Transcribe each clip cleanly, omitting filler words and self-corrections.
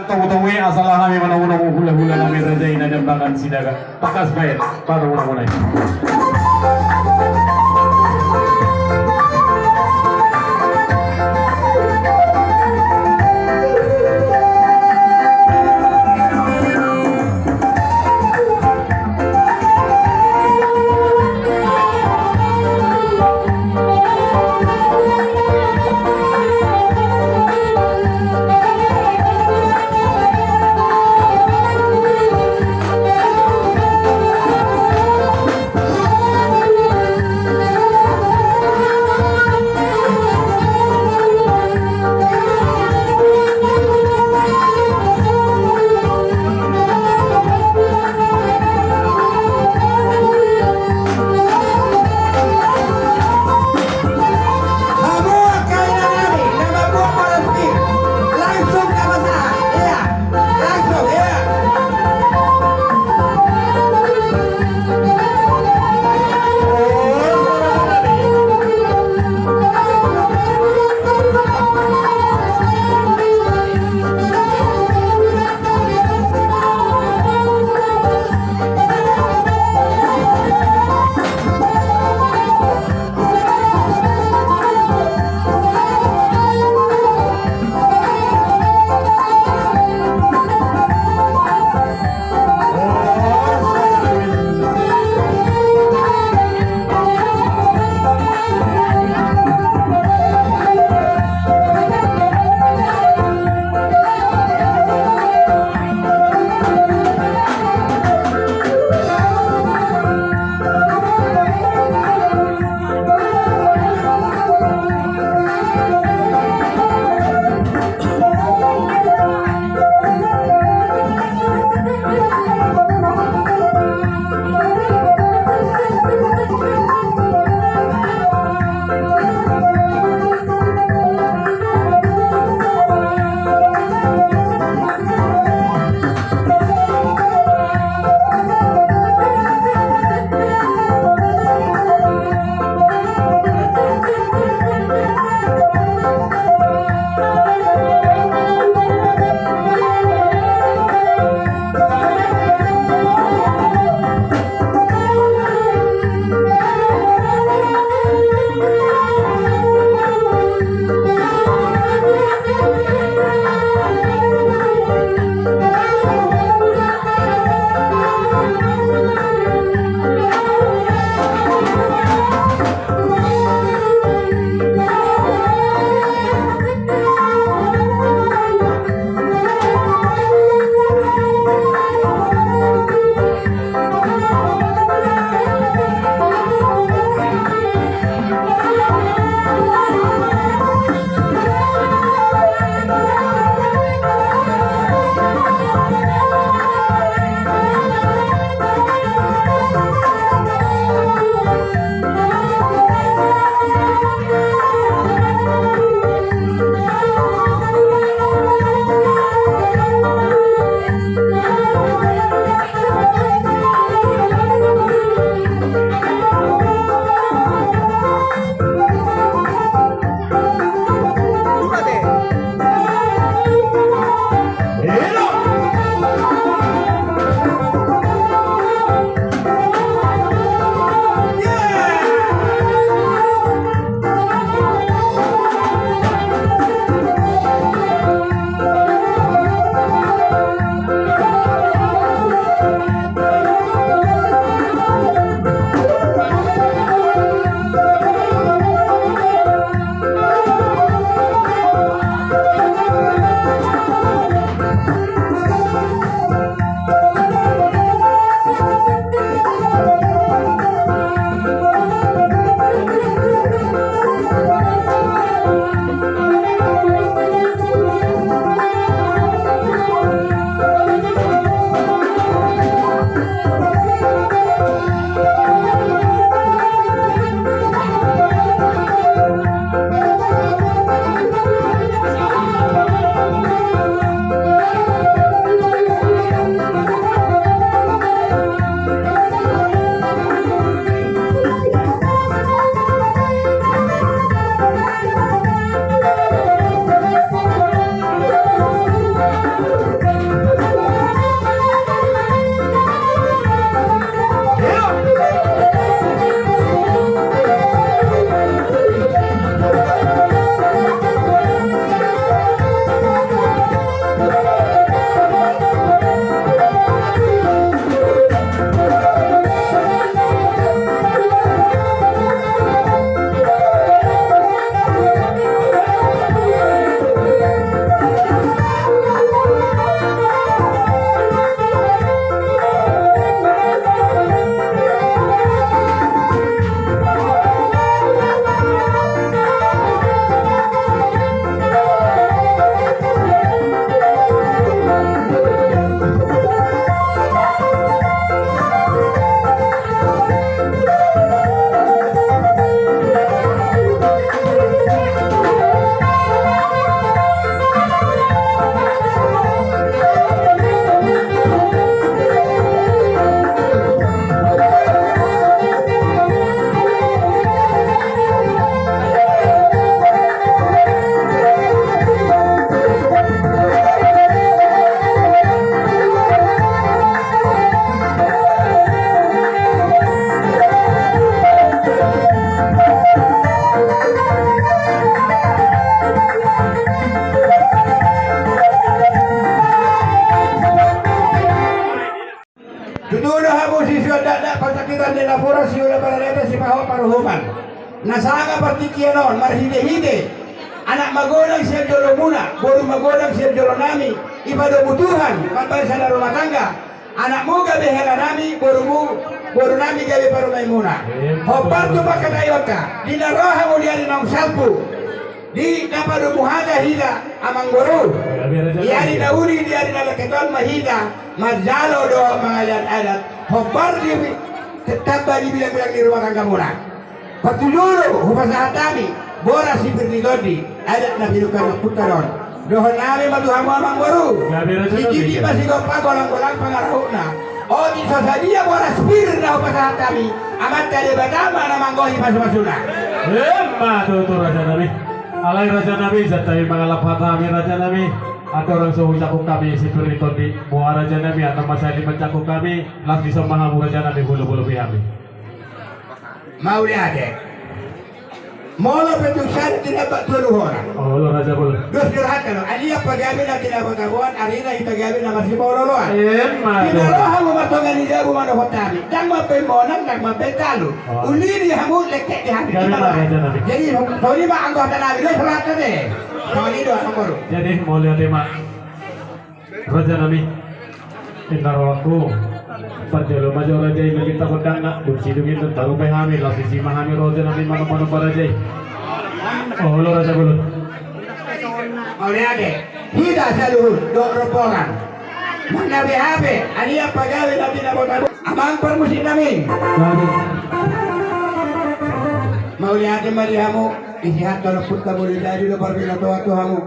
tahu-tahu asal kami mana-mana hula-hula kami rejain dan bahkan sidaga pakas bayar pada mana-mana. musisi ada pasakitan de la fora si ulah para si paho paruhuman. Nasaga partikianon marhide-hide. Anak magodang Sergio Lomuna, baru magodang Sergio Lonami, ibadah butuhan, pambayar sa rumah tangga. Anak mo gabi hela nami, baru nami gabi paru Maimuna. Hopar tu pakadayon ka, dinaroha mo diyan ng salpo. Di napadu muhada hida amang guru. Diari nauri diari nalaketol mahida, mazalo do mga yan alat. Hopar di tetap di bilang-bilang di rumah tangga muna. Patuluro, hupasahan kami. Bora si Bernigodi, adat na binukan ng putaron. Doon namin maduhamo amang guru. Si Gigi masih gopag walang pangaraho na. O di sasadia bora spir na hupasahan kami. Amat kali batama na manggohi masu-masuna. Tuh Raja Nabi. Alay Raja Nabi, zatai mga lapat kami Raja Nabi. At orang suhu cakup kami si Bernigodi. Buah Raja Nabi, atau masali mencakuk kami. Las di somahamu Raja Nabi, bulu-bulu bihami. Mau lihat deh. Mula petusan tidak berturuhora. Oh, lo Raja Bulu. Dos curhat kalau alia pagabi na tidak berkawan, arina itagabi na masih bololoan. Emma. Tidak hamu matongan dia bu mana hotami. Dang mapembonan, dang mapetalu. Ulini hamu lekek di hati. Jadi sorry mak anggota nabi dos curhat deh. Sorry do angkor. Jadi mau lihat tema Raja Nabi. Intaroku. Pajalo majo Raja ini kita pedang nak kursi dungin taruh pehami lah sisi mahami Raja Nabi mana-mana para Raja. Oh lo Raja Bulu. Oleh ade, hida saluhur do ropongan. Mana BHP, ani apa gawe nanti nak botabu. Amang permusim kami. Mau lihat mariamu isihat kalau put kamu dari do berbina tua tuamu.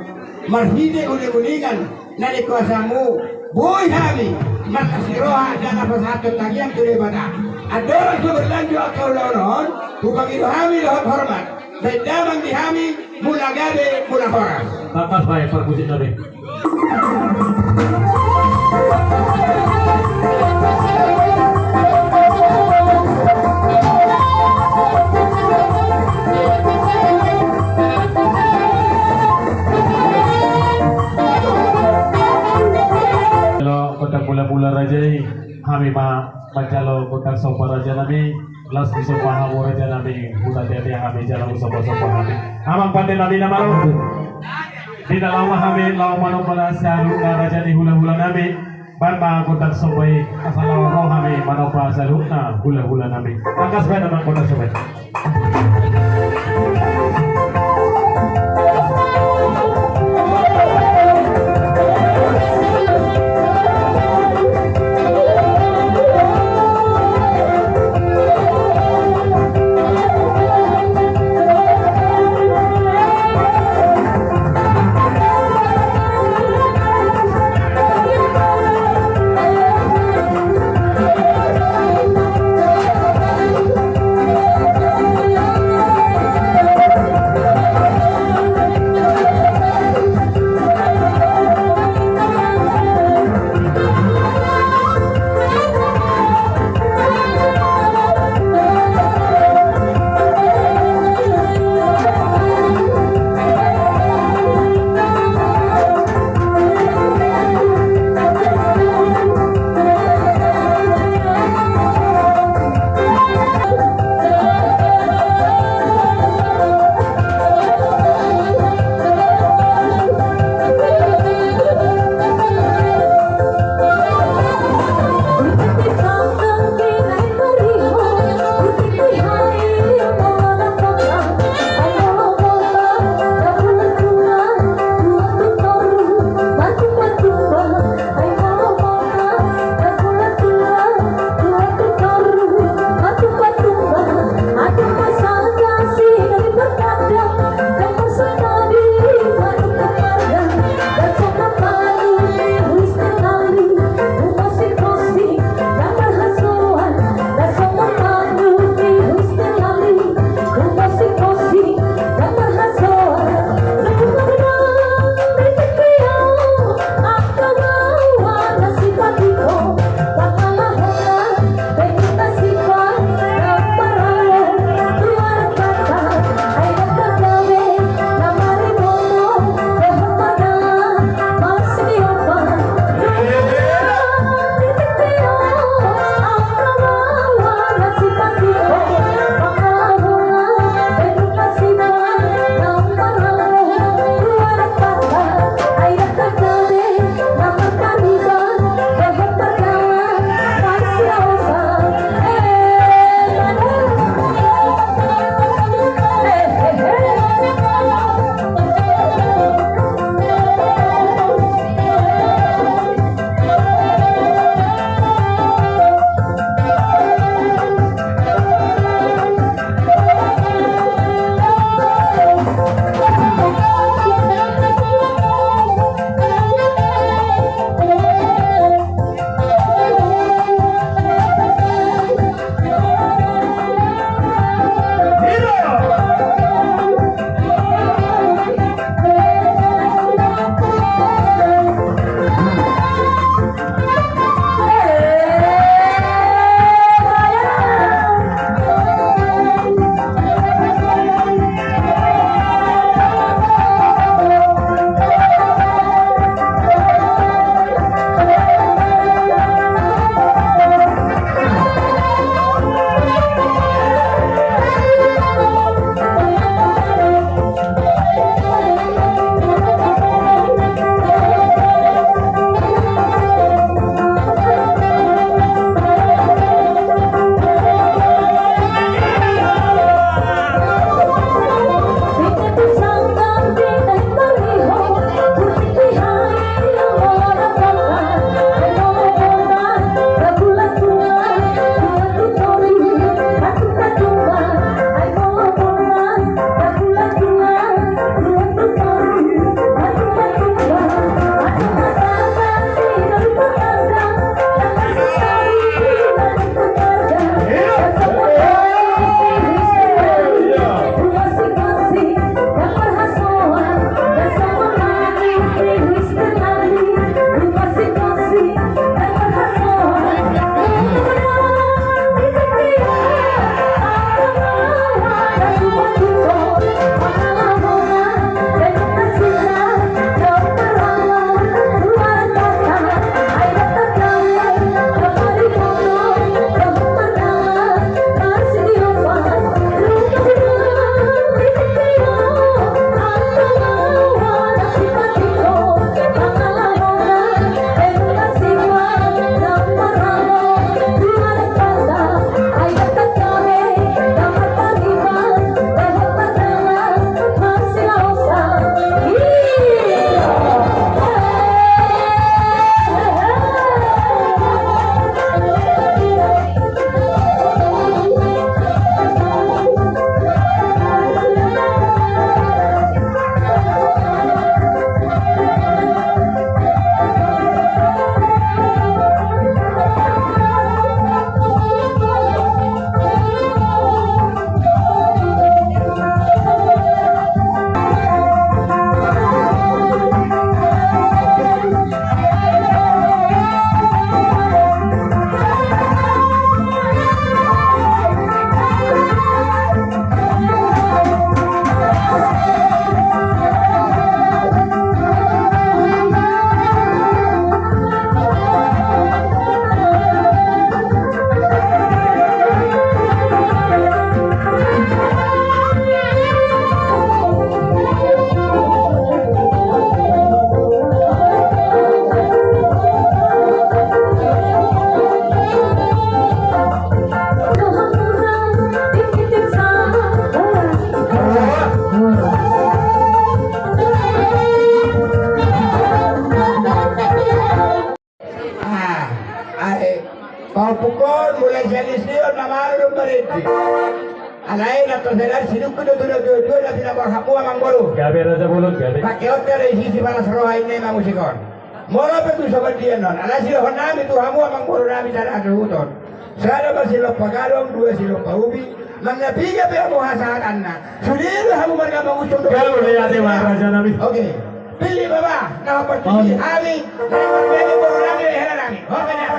Marhide uli-ulingan nari kuasamu. Boy kami. Makasiroha dan apa satu tagihan tu daripada ada orang tu berlanjut akal lawan bukan itu kami lahir hormat bedamang di kami mula gabe mula hormat Tapas baik perkusit Nabi. Mula Raja kami macalo kotak sopa Raja Nabi las di sopa hamu Raja Nabi buta tiada kami jalan sopa-sopa kami amang pandai Nabi nama di dalam kami lawan mano pada salu Raja di hula-hula Nabi ban kotak sopa asal roh kami mano pada salu hula-hula Nabi angkas baik nama kotak sopa. Paupukon mulai siyon namalum beriti. Alain atau sadar siduk kudu dua na pinabahapua mang bolu. Gabi Raja Bulut, gabi. Pakai hotel isi si panas roha ini mang musikon. Mola petu sobat dia non. Ala silo honami tu hamu mang bolu nami sana adu huton. Sada bersilo pagalong dua silo paubi. Mangga piga pe mo hasahat anna. Sudiru hamu marga mangusung. Kalau lihat di Raja Nabi. Oke. Pilih baba. Nah pergi ami. Nah beli bolu nami hela nami. Oke dah.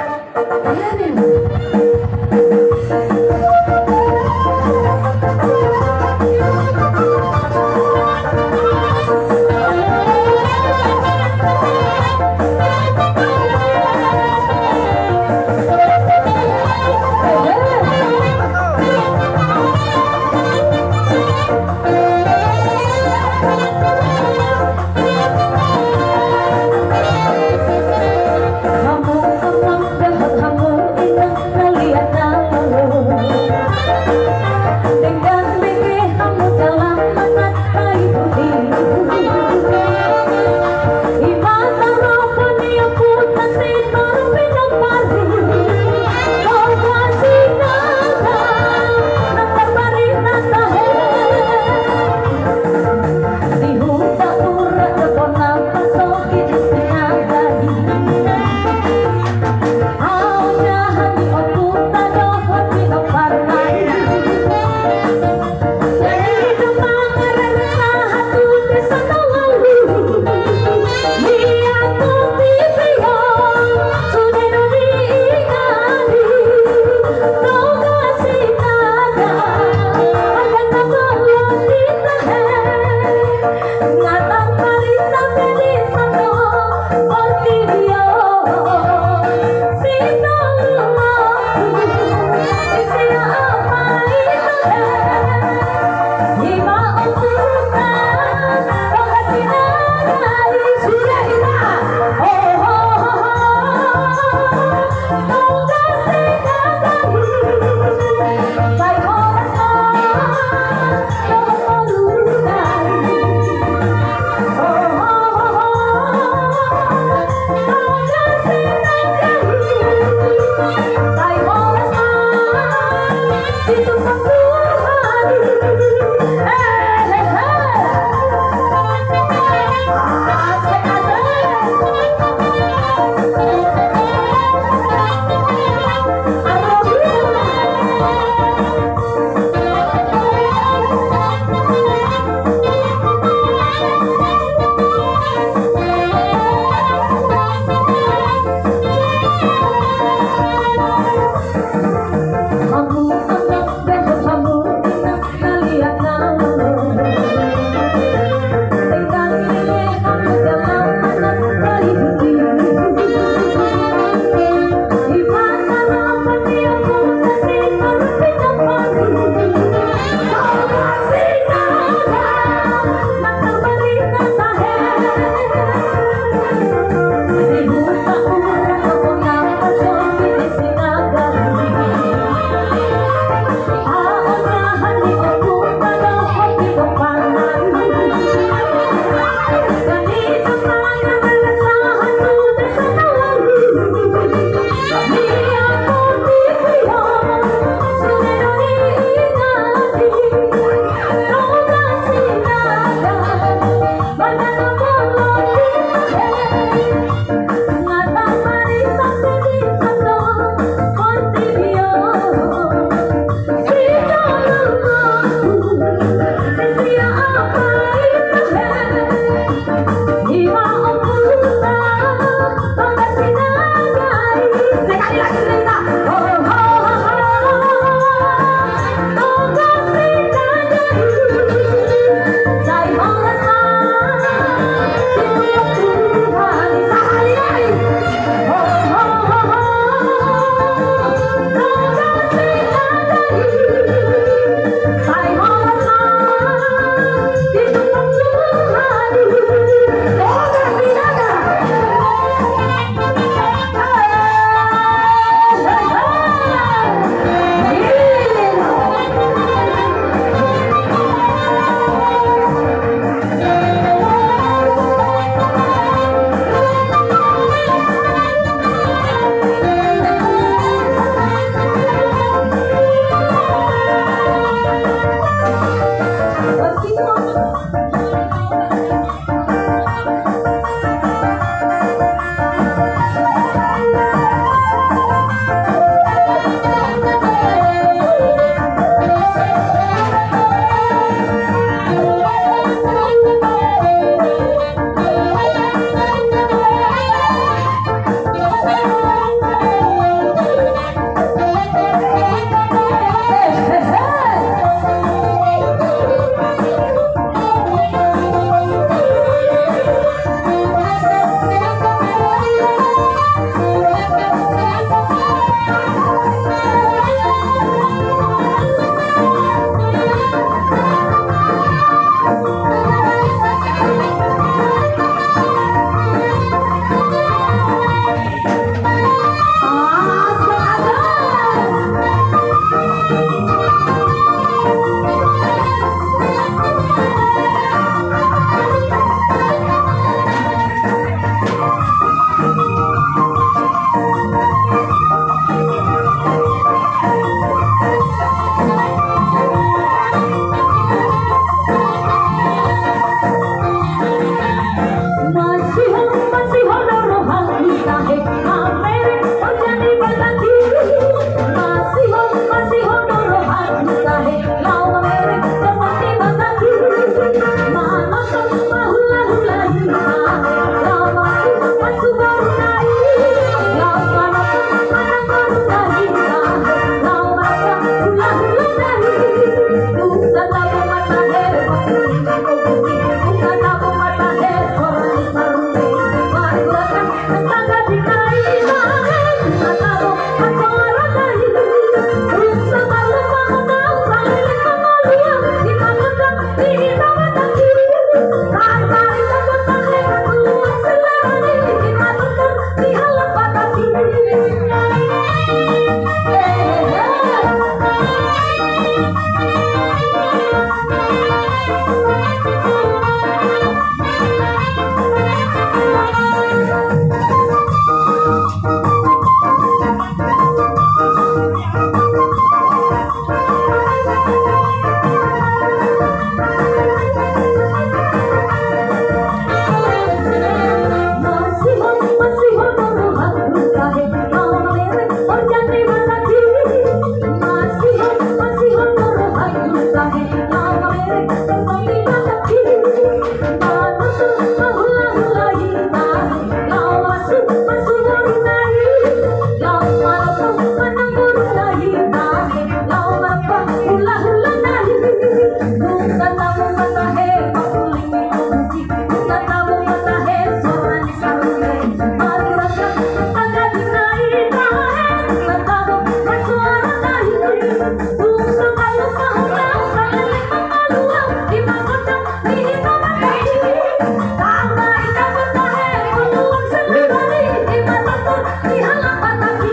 di halaman lagi.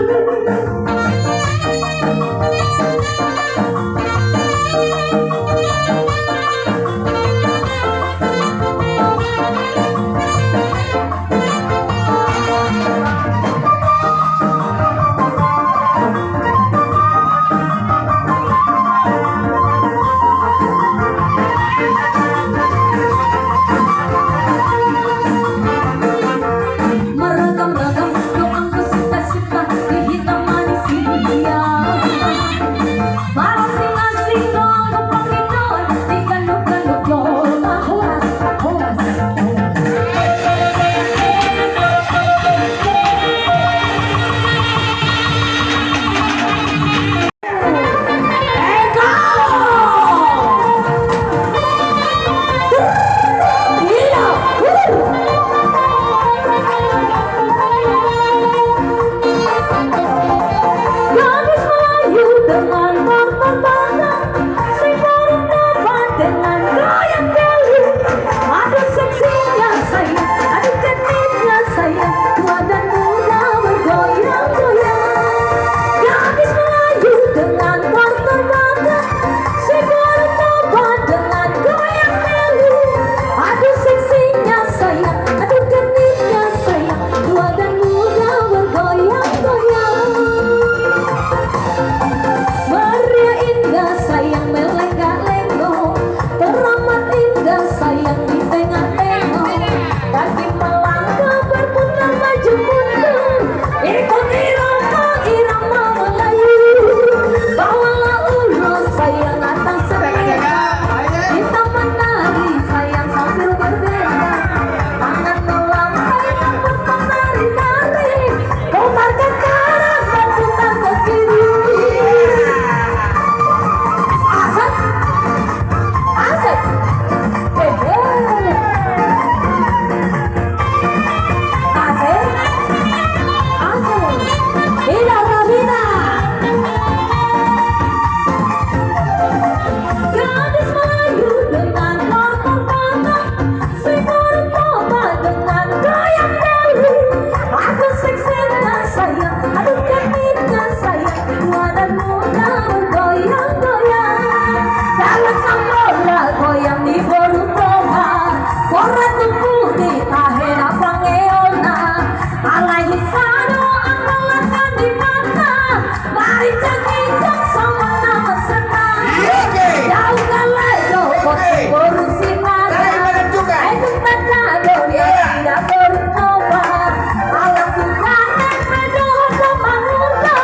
Meregam-regam doang kesuka-suka di hitam manis dia. Masing-masing numpang idol diganduk-ganduk yola horas horas. Gadis Melayu dengan martabat, si berdebat dengan goyang belu. Aduh seksinya saya, aduh cantiknya saya, tua dan muda bergoyang-goyang. Gadis Melayu dengan martabat, si berdebat dengan goyang belu. Aduh seksinya saya, aduh cantiknya saya, tua dan muda bergoyang-goyang. Maria indah sayang melenggak-lenggok, teramat indah sayang di tengah-tengah. Kaki melangkah berputar maju mundur, ikut irama Melayu. Bawalah ulur sayang atas sepeda, kita menari sayang sambil berbeda. Tangan melangkai berputar menari-nari, putar ke kanan dan putar ke kiri. Asik, asik, hehe, asik, asik, vida la vida. Gadis Melayu dengan martabat, si berdebat dengan goyang belu. Aduh seksinya saya, aduh cantiknya saya, tua dan muda bergoyang-goyang. Dalam sambola goyang di Borutoha, korat tubuh di tahena pangeona. Alaihi sano angkalakan di mata, mari cakijak sama nama senang. Jauh galedo, borusi nada, itu tanda ya tidak Borutoha. Alam tukaran pedoh sama muda,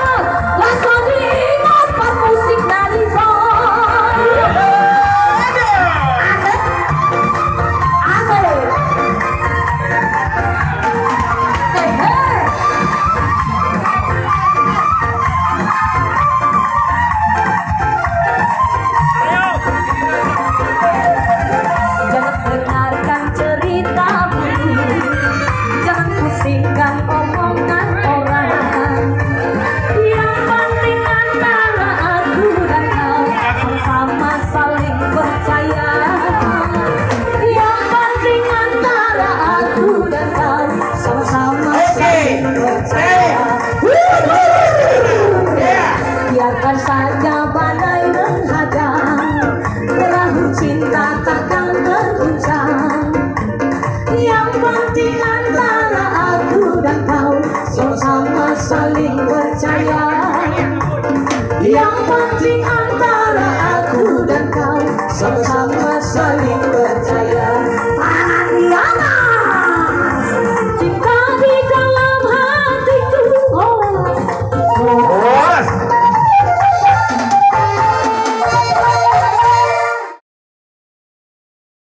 langsung diingat permusik dari asik, asik, hehe. Jangan dengarkan ceritamu, jangan pusingkan omongan orang. Yang penting antara aku dan kau sama saling percaya. Yang penting antara aku dan kau sama saling percaya. Biarkan saja badai menghadang, perahu cinta takkan berguncang. Yang penting antara aku dan kau sama saling percaya. Yang penting antara